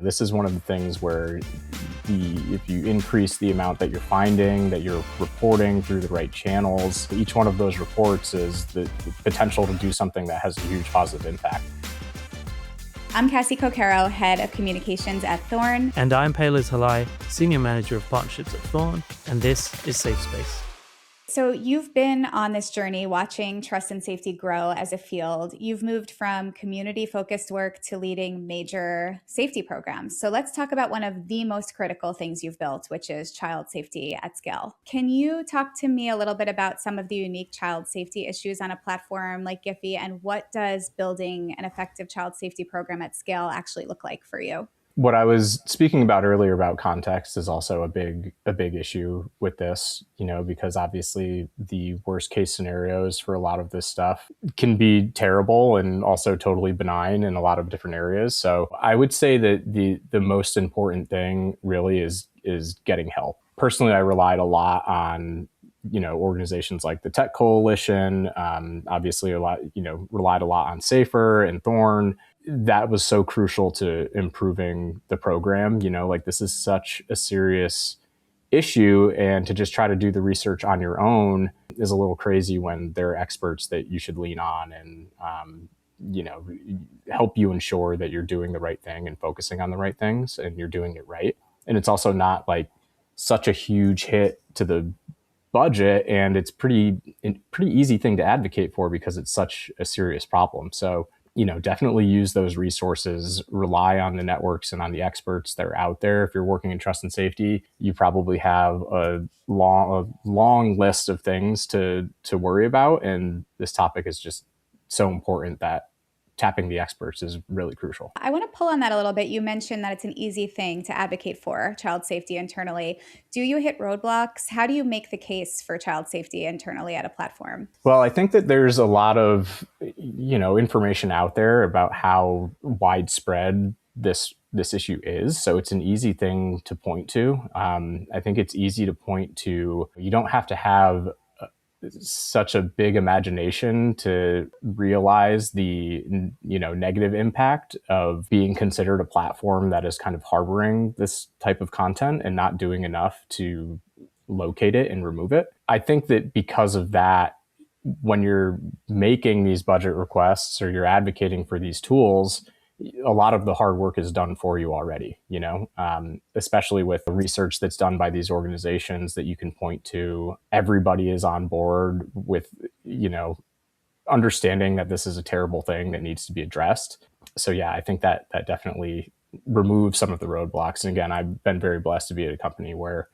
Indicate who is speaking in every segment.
Speaker 1: This is one of the things where if you increase the amount that you're finding, that you're reporting through the right channels, each one of those reports is the potential to do something that has a huge positive impact.
Speaker 2: I'm Cassie Coquero, Head of Communications at Thorn.
Speaker 3: And I'm Paylez Halai, Senior Manager of Partnerships at Thorn, and this is Safe Space.
Speaker 2: So you've been on this journey watching trust and safety grow as a field. You've moved from community-focused work to leading major safety programs. So let's talk about one of the most critical things you've built, which is child safety at scale. Can you talk to me a little bit about some of the unique child safety issues on a platform like Giphy, and what does building an effective child safety program at scale actually look like for you?
Speaker 1: What I was speaking about earlier about context is also a big issue with this, because obviously the worst case scenarios for a lot of this stuff can be terrible and also totally benign in a lot of different areas. So I would say that the most important thing really is getting help. Personally, I relied a lot on organizations like the Tech Coalition, obviously relied a lot on Safer and Thorn. That was so crucial to improving the program. This is such a serious issue, and to just try to do the research on your own is a little crazy when there are experts that you should lean on and help you ensure that you're doing the right thing and focusing on the right things and you're doing it right. And it's also not like such a huge hit to the budget, and it's pretty easy thing to advocate for because it's such a serious problem. So definitely use those resources, rely on the networks and on the experts that are out there. If you're working in trust and safety, you probably have a long list of things to worry about. And this topic is just so important that tapping the experts is really crucial.
Speaker 2: I want to pull on that a little bit. You mentioned that it's an easy thing to advocate for child safety internally. Do you hit roadblocks? How do you make the case for child safety internally at a platform?
Speaker 1: Well, I think that there's a lot of, information out there about how widespread this issue is. So it's an easy thing to point to. I think it's easy to point to. You don't have to have such a big imagination to realize the negative impact of being considered a platform that is kind of harboring this type of content and not doing enough to locate it and remove it. I think that because of that, when you're making these budget requests or you're advocating for these tools, a lot of the hard work is done for you already, especially with the research that's done by these organizations that you can point to. Everybody is on board with, understanding that this is a terrible thing that needs to be addressed. So yeah, I think that definitely removes some of the roadblocks. And again, I've been very blessed to be at a company where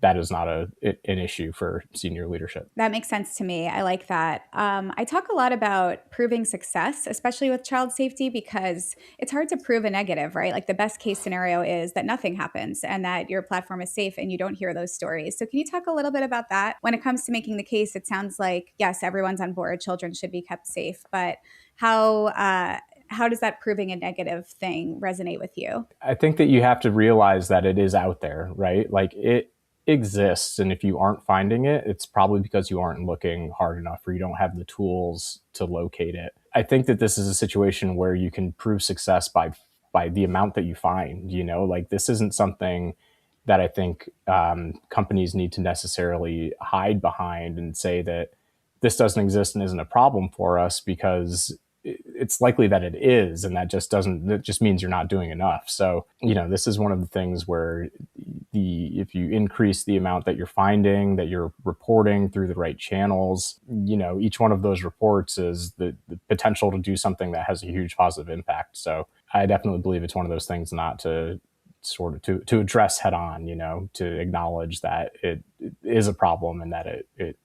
Speaker 1: that is not an issue for senior leadership.
Speaker 2: That makes sense to me. I like that. I talk a lot about proving success, especially with child safety, because it's hard to prove a negative, right? Like the best case scenario is that nothing happens and that your platform is safe, and you don't hear those stories. So can you talk a little bit about that? When it comes to making the case, it sounds like, yes, everyone's on board. Children should be kept safe. But how does that proving a negative thing resonate with you?
Speaker 1: I think that you have to realize that it is out there, right? Like it exists. And if you aren't finding it, it's probably because you aren't looking hard enough or you don't have the tools to locate it. I think that this is a situation where you can prove success by the amount that you find, like this isn't something that I think companies need to necessarily hide behind and say that this doesn't exist and isn't a problem for us, because it's likely that it is, and that just means you're not doing enough. So, this is one of the things where if you increase the amount that you're finding, that you're reporting through the right channels, each one of those reports is the potential to do something that has a huge positive impact. So I definitely believe it's one of those things not to sort of to address head on, to acknowledge that it is a problem and that it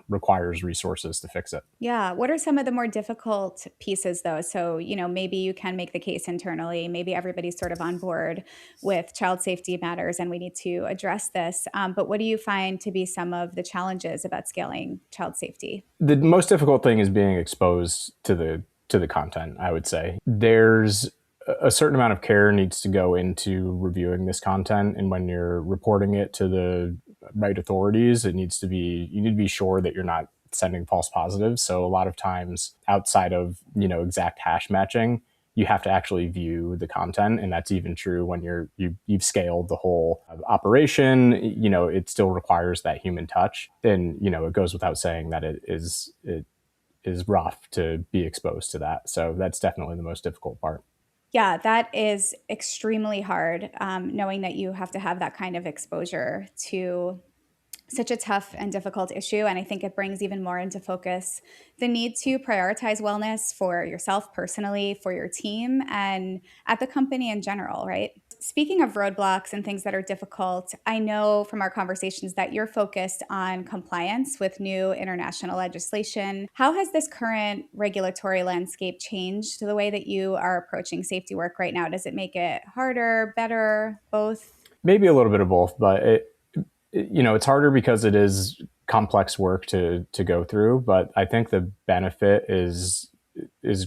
Speaker 1: requires resources to fix it.
Speaker 2: Yeah. What are some of the more difficult pieces, though? So, maybe you can make the case internally. Maybe everybody's sort of on board with child safety matters and we need to address this. But what do you find to be some of the challenges about scaling child safety?
Speaker 1: The most difficult thing is being exposed to the content, I would say. There's a certain amount of care needs to go into reviewing this content. And when you're reporting it to the right authorities, you need to be sure that you're not sending false positives. So a lot of times outside of, exact hash matching, you have to actually view the content. And that's even true when you've scaled the whole operation. It still requires that human touch. And, it goes without saying that it is rough to be exposed to that. So that's definitely the most difficult part.
Speaker 2: Yeah, that is extremely hard, knowing that you have to have that kind of exposure to such a tough and difficult issue. And I think it brings even more into focus the need to prioritize wellness for yourself personally, for your team, and at the company in general, right? Speaking of roadblocks and things that are difficult, I know from our conversations that you're focused on compliance with new international legislation. How has this current regulatory landscape changed the way that you are approaching safety work right now? Does it make it harder, better, both?
Speaker 1: Maybe a little bit of both, but it's harder because it is complex work to go through. But I think the benefit is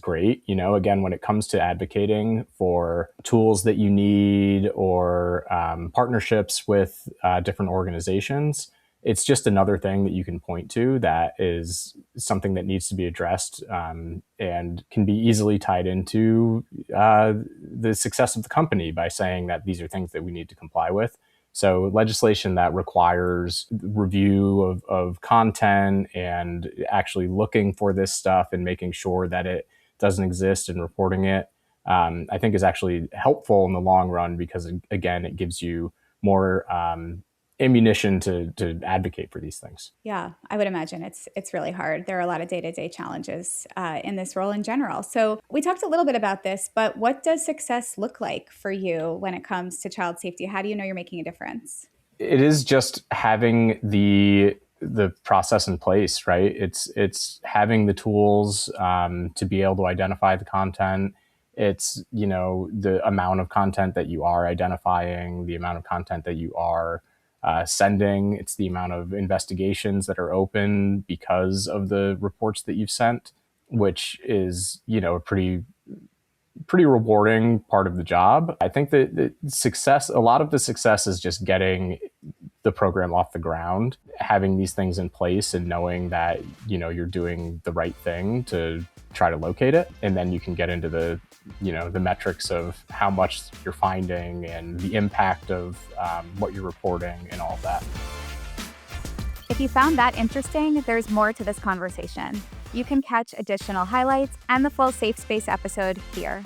Speaker 1: great. Again, when it comes to advocating for tools that you need or partnerships with different organizations, it's just another thing that you can point to that is something that needs to be addressed, and can be easily tied into the success of the company by saying that these are things that we need to comply with. So legislation that requires review of content and actually looking for this stuff and making sure that it doesn't exist and reporting it, I think is actually helpful in the long run because, again, it gives you more ammunition to advocate for these things.
Speaker 2: Yeah, I would imagine it's really hard. There are a lot of day-to-day challenges in this role in general. So we talked a little bit about this, but what does success look like for you when it comes to child safety? How do you know you're making a difference?
Speaker 1: It is just having the process in place, right? It's having the tools to be able to identify the content. It's the amount of content that you are identifying, the amount of content that you are sending. It's the amount of investigations that are open because of the reports that you've sent, which is a pretty rewarding part of the job. I think that a lot of the success is just getting the program off the ground, having these things in place and knowing that, you're doing the right thing to try to locate it. And then you can get into the metrics of how much you're finding and the impact of what you're reporting and all of that.
Speaker 4: If you found that interesting, there's more to this conversation. You can catch additional highlights and the full Safe Space episode here.